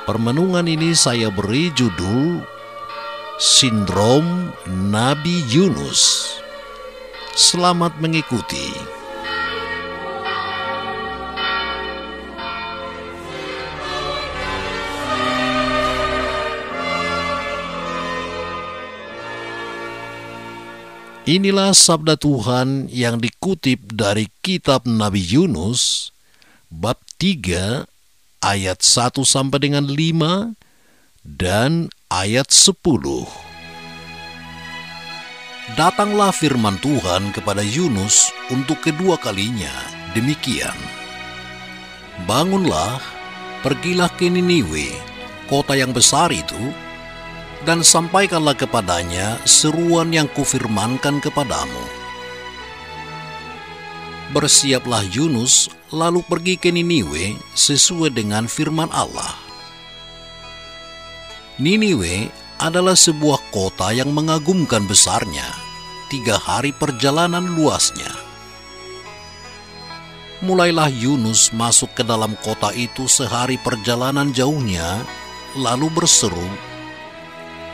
Permenungan ini saya beri judul Sindrom Nabi Yunus. Selamat mengikuti. Inilah sabda Tuhan yang dikutip dari kitab Nabi Yunus, bab 3, ayat 1 sampai dengan 5, dan ayat 10. Datanglah firman Tuhan kepada Yunus untuk kedua kalinya, demikian. Bangunlah, pergilah ke Niniwe, kota yang besar itu, dan sampaikanlah kepadanya seruan yang kufirmankan kepadamu. Bersiaplah Yunus, lalu pergi ke Niniwe sesuai dengan firman Allah. Niniwe adalah sebuah kota yang mengagumkan besarnya, 3 hari perjalanan luasnya. Mulailah Yunus masuk ke dalam kota itu sehari perjalanan jauhnya, lalu berseru,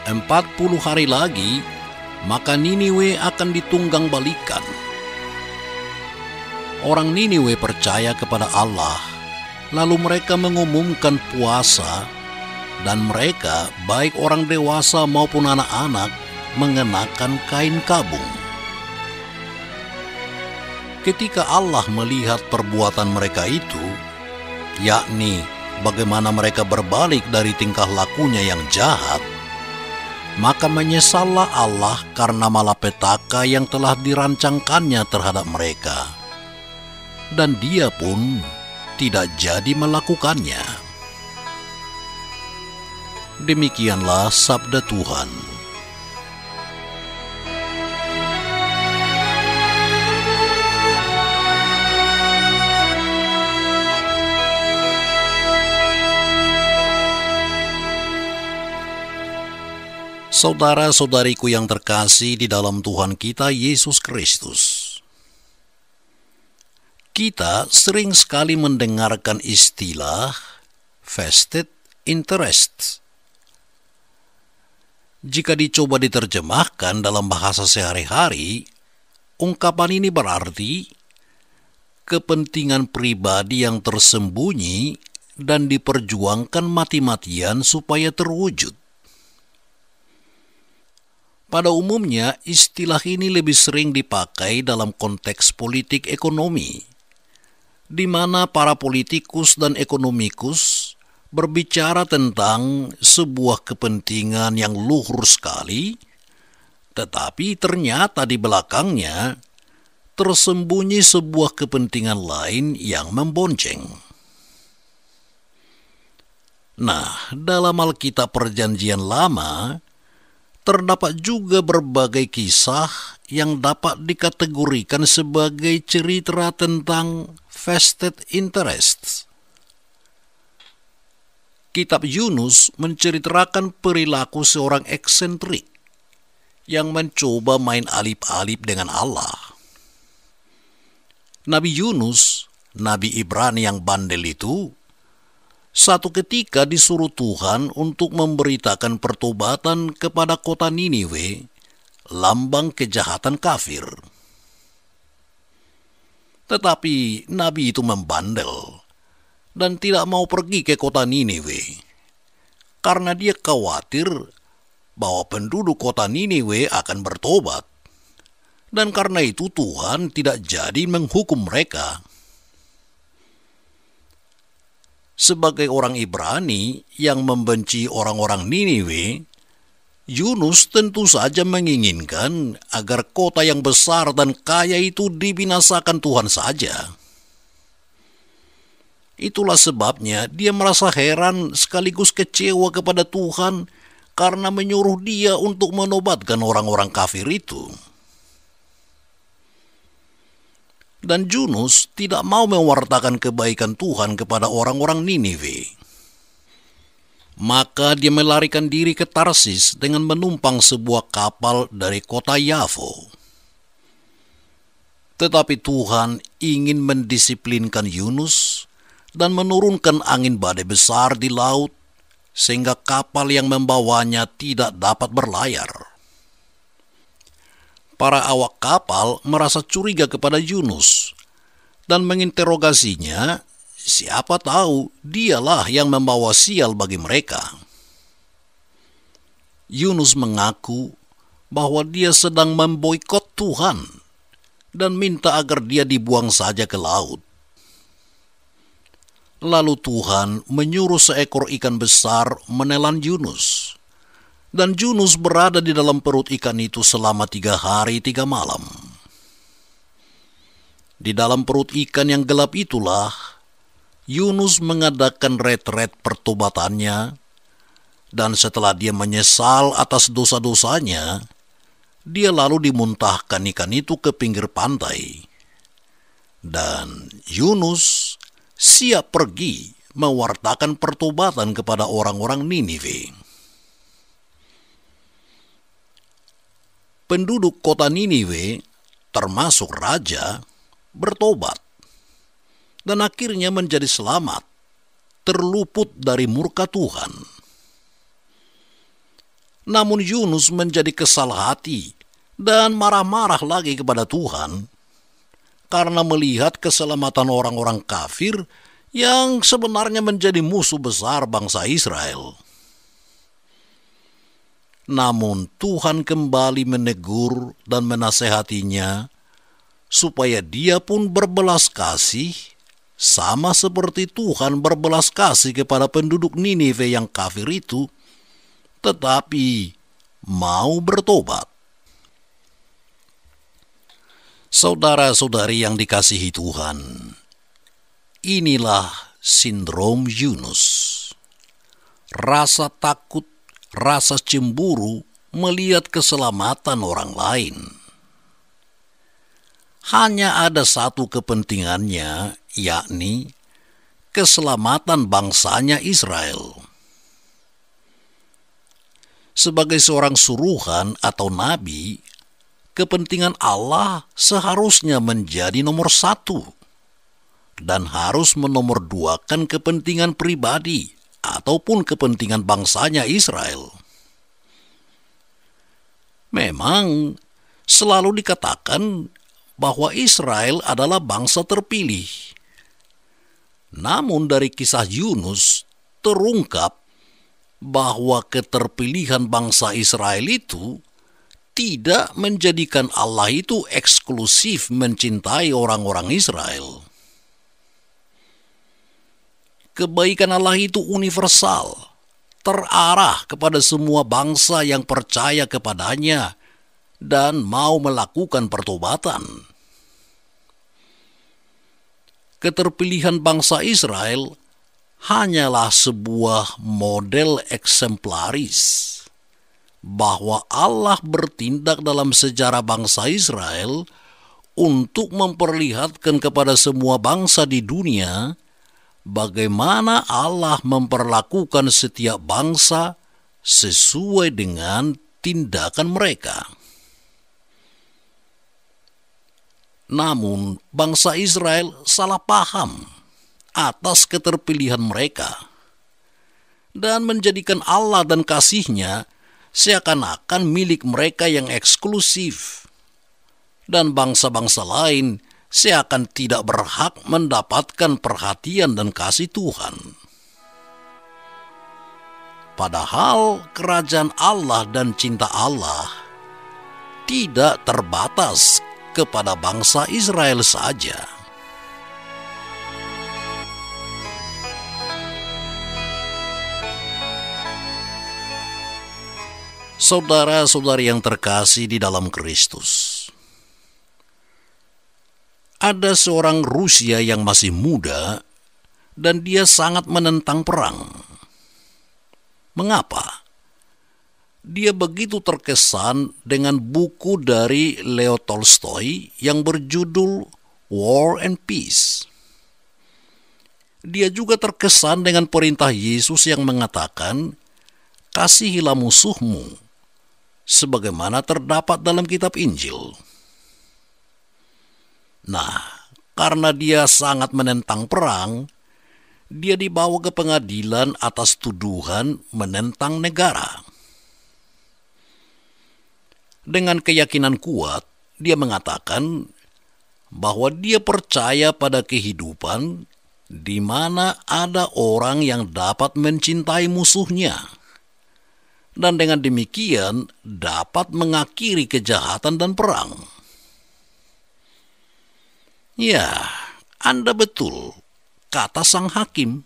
40 hari lagi, maka Niniwe akan ditunggang balikan. Orang Niniwe percaya kepada Allah, lalu mereka mengumumkan puasa, dan mereka, baik orang dewasa maupun anak-anak, mengenakan kain kabung. Ketika Allah melihat perbuatan mereka itu, yakni bagaimana mereka berbalik dari tingkah lakunya yang jahat, maka menyesallah Allah karena malapetaka yang telah dirancangkannya terhadap mereka. Dan dia pun tidak jadi melakukannya. Demikianlah sabda Tuhan. Saudara-saudariku yang terkasih di dalam Tuhan kita Yesus Kristus, kita sering sekali mendengarkan istilah vested interest. Jika dicoba diterjemahkan dalam bahasa sehari-hari, ungkapan ini berarti kepentingan pribadi yang tersembunyi dan diperjuangkan mati-matian supaya terwujud. Pada umumnya, istilah ini lebih sering dipakai dalam konteks politik ekonomi, di mana para politikus dan ekonomikus berbicara tentang sebuah kepentingan yang luhur sekali, tetapi ternyata di belakangnya tersembunyi sebuah kepentingan lain yang membonceng. Nah, dalam Alkitab Perjanjian Lama, terdapat juga berbagai kisah yang dapat dikategorikan sebagai cerita tentang vested interest. Kitab Yunus menceritakan perilaku seorang eksentrik yang mencoba main alip-alip dengan Allah. Nabi Yunus, Nabi Ibrani yang bandel itu, satu ketika disuruh Tuhan untuk memberitakan pertobatan kepada kota Niniwe, lambang kejahatan kafir. Tetapi Nabi itu membandel dan tidak mau pergi ke kota Niniwe, karena dia khawatir bahwa penduduk kota Niniwe akan bertobat, dan karena itu Tuhan tidak jadi menghukum mereka. Sebagai orang Ibrani yang membenci orang-orang Niniwe, Yunus tentu saja menginginkan agar kota yang besar dan kaya itu dibinasakan Tuhan saja. Itulah sebabnya dia merasa heran sekaligus kecewa kepada Tuhan karena menyuruh dia untuk menobatkan orang-orang kafir itu. Dan Yunus tidak mau mewartakan kebaikan Tuhan kepada orang-orang Niniwe. Maka dia melarikan diri ke Tarsis dengan menumpang sebuah kapal dari kota Yafo. Tetapi Tuhan ingin mendisiplinkan Yunus dan menurunkan angin badai besar di laut sehingga kapal yang membawanya tidak dapat berlayar. Para awak kapal merasa curiga kepada Yunus dan menginterogasinya, siapa tahu dialah yang membawa sial bagi mereka. Yunus mengaku bahwa dia sedang memboikot Tuhan dan minta agar dia dibuang saja ke laut. Lalu Tuhan menyuruh seekor ikan besar menelan Yunus. Dan Yunus berada di dalam perut ikan itu selama 3 hari 3 malam. Di dalam perut ikan yang gelap itulah, Yunus mengadakan retret pertobatannya, dan setelah dia menyesal atas dosa-dosanya, dia lalu dimuntahkan ikan itu ke pinggir pantai. Dan Yunus siap pergi mewartakan pertobatan kepada orang-orang Niniwe. Penduduk kota Niniwe, termasuk raja, bertobat dan akhirnya menjadi selamat, terluput dari murka Tuhan. Namun Yunus menjadi kesal hati dan marah-marah lagi kepada Tuhan karena melihat keselamatan orang-orang kafir yang sebenarnya menjadi musuh besar bangsa Israel. Namun Tuhan kembali menegur dan menasehatinya supaya dia pun berbelas kasih sama seperti Tuhan berbelas kasih kepada penduduk Niniwe yang kafir itu, tetapi mau bertobat. Saudara-saudari yang dikasihi Tuhan, inilah sindrom Yunus. Rasa takut, rasa cemburu melihat keselamatan orang lain. Hanya ada satu kepentingannya, yakni keselamatan bangsanya Israel. Sebagai seorang suruhan atau nabi, kepentingan Allah seharusnya menjadi nomor 1 dan harus menomorduakan kepentingan pribadi ataupun kepentingan bangsanya Israel. Memang selalu dikatakan bahwa Israel adalah bangsa terpilih. Namun dari kisah Yunus terungkap bahwa keterpilihan bangsa Israel itu tidak menjadikan Allah itu eksklusif mencintai orang-orang Israel. Kebaikan Allah itu universal, terarah kepada semua bangsa yang percaya kepadanya dan mau melakukan pertobatan. Keterpilihan bangsa Israel hanyalah sebuah model eksemplaris bahwa Allah bertindak dalam sejarah bangsa Israel untuk memperlihatkan kepada semua bangsa di dunia bagaimana Allah memperlakukan setiap bangsa sesuai dengan tindakan mereka. Namun bangsa Israel salah paham atas keterpilihan mereka dan menjadikan Allah dan kasih-Nya seakan-akan milik mereka yang eksklusif, dan bangsa-bangsa lain seakan tidak berhak mendapatkan perhatian dan kasih Tuhan. Padahal kerajaan Allah dan cinta Allah tidak terbatas kepada bangsa Israel saja. Saudara-saudari yang terkasih di dalam Kristus, ada seorang Rusia yang masih muda dan dia sangat menentang perang. Mengapa? Dia begitu terkesan dengan buku dari Leo Tolstoy yang berjudul War and Peace. Dia juga terkesan dengan perintah Yesus yang mengatakan, "Kasihilah musuhmu," sebagaimana terdapat dalam kitab Injil. Nah, karena dia sangat menentang perang, dia dibawa ke pengadilan atas tuduhan menentang negara. Dengan keyakinan kuat, dia mengatakan bahwa dia percaya pada kehidupan di mana ada orang yang dapat mencintai musuhnya, dan dengan demikian dapat mengakhiri kejahatan dan perang. Ya, Anda betul, kata sang hakim.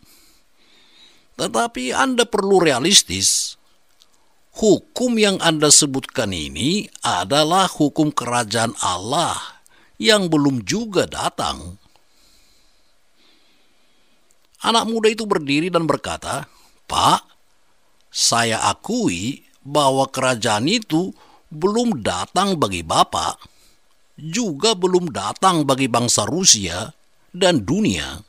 Tetapi Anda perlu realistis. Hukum yang Anda sebutkan ini adalah hukum kerajaan Allah yang belum juga datang. Anak muda itu berdiri dan berkata, "Pak, saya akui bahwa kerajaan itu belum datang bagi Bapak, juga belum datang bagi bangsa Rusia dan dunia.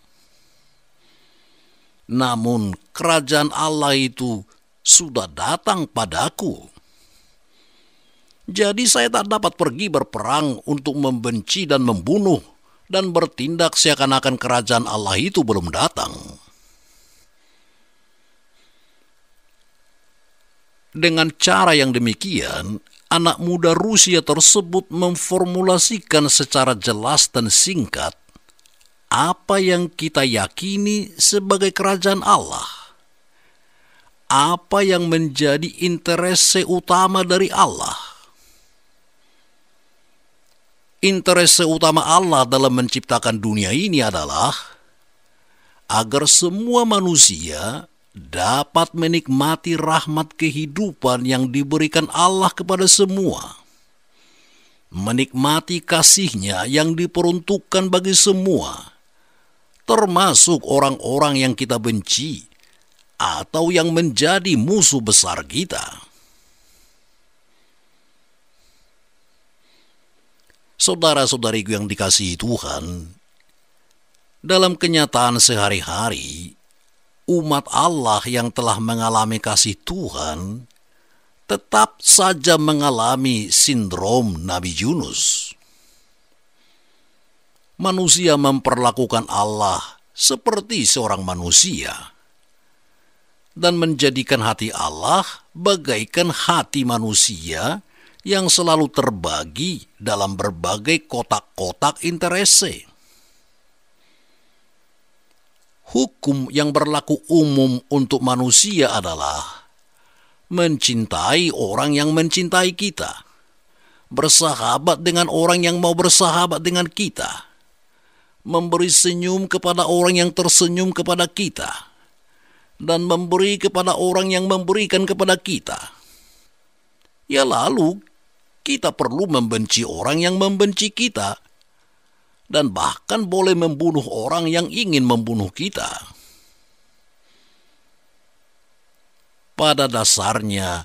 Namun kerajaan Allah itu sudah datang padaku. Jadi saya tak dapat pergi berperang untuk membenci dan membunuh dan bertindak seakan-akan kerajaan Allah itu belum datang." Dengan cara yang demikian, anak muda Rusia tersebut memformulasikan secara jelas dan singkat apa yang kita yakini sebagai kerajaan Allah. Apa yang menjadi interese utama dari Allah. Interese utama Allah dalam menciptakan dunia ini adalah agar semua manusia dapat menikmati rahmat kehidupan yang diberikan Allah kepada semua. Menikmati kasih-Nya yang diperuntukkan bagi semua, termasuk orang-orang yang kita benci atau yang menjadi musuh besar kita. Saudara-saudariku yang dikasihi Tuhan, dalam kenyataan sehari-hari, umat Allah yang telah mengalami kasih Tuhan tetap saja mengalami sindrom Nabi Yunus. Manusia memperlakukan Allah seperti seorang manusia dan menjadikan hati Allah bagaikan hati manusia yang selalu terbagi dalam berbagai kotak-kotak interese. Hukum yang berlaku umum untuk manusia adalah mencintai orang yang mencintai kita, bersahabat dengan orang yang mau bersahabat dengan kita, memberi senyum kepada orang yang tersenyum kepada kita, dan memberi kepada orang yang memberikan kepada kita. Ya lalu, kita perlu membenci orang yang membenci kita, dan bahkan boleh membunuh orang yang ingin membunuh kita. Pada dasarnya,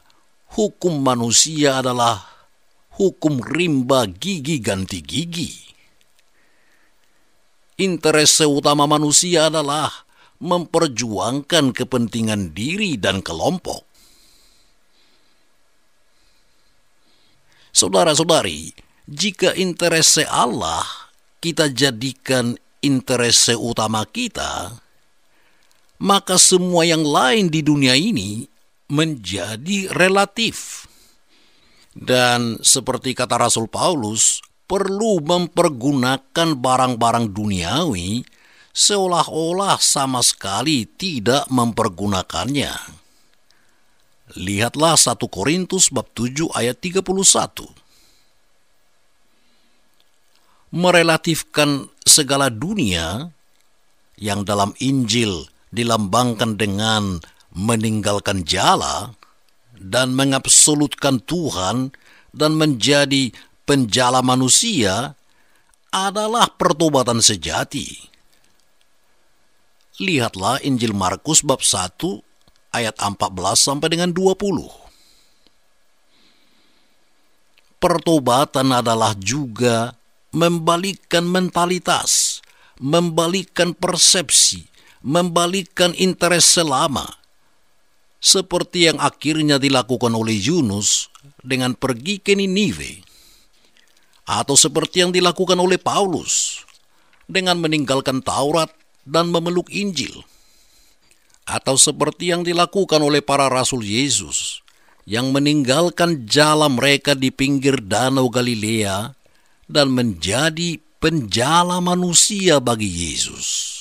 hukum manusia adalah hukum rimba gigi ganti gigi. Interese utama manusia adalah memperjuangkan kepentingan diri dan kelompok. Saudara-saudari, jika interese Allah kita jadikan interese utama kita, maka semua yang lain di dunia ini menjadi relatif. Dan seperti kata Rasul Paulus, perlu mempergunakan barang-barang duniawi seolah-olah sama sekali tidak mempergunakannya. Lihatlah 1 Korintus bab 7 ayat 31. Merelatifkan segala dunia yang dalam Injil dilambangkan dengan meninggalkan jala dan mengabsolutkan Tuhan dan menjadi penjala manusia adalah pertobatan sejati. Lihatlah Injil Markus bab 1 ayat 14 sampai dengan 20. Pertobatan adalah juga membalikkan mentalitas, membalikkan persepsi, membalikkan interese lama, seperti yang akhirnya dilakukan oleh Yunus dengan pergi ke Niniwe, atau seperti yang dilakukan oleh Paulus dengan meninggalkan Taurat dan memeluk Injil. atau seperti yang dilakukan oleh para rasul Yesus yang meninggalkan jala mereka di pinggir Danau Galilea dan menjadi penjala manusia bagi Yesus.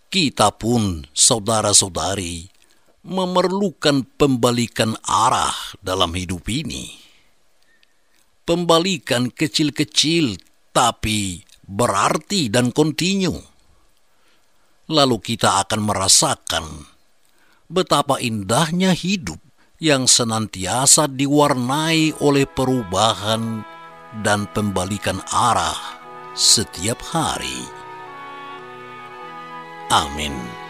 Kita pun, saudara-saudari, memerlukan pembalikan arah dalam hidup ini. Pembalikan kecil-kecil tapi berarti dan kontinu. Lalu kita akan merasakan betapa indahnya hidup yang senantiasa diwarnai oleh perubahan dan pembalikan arah setiap hari. Amin.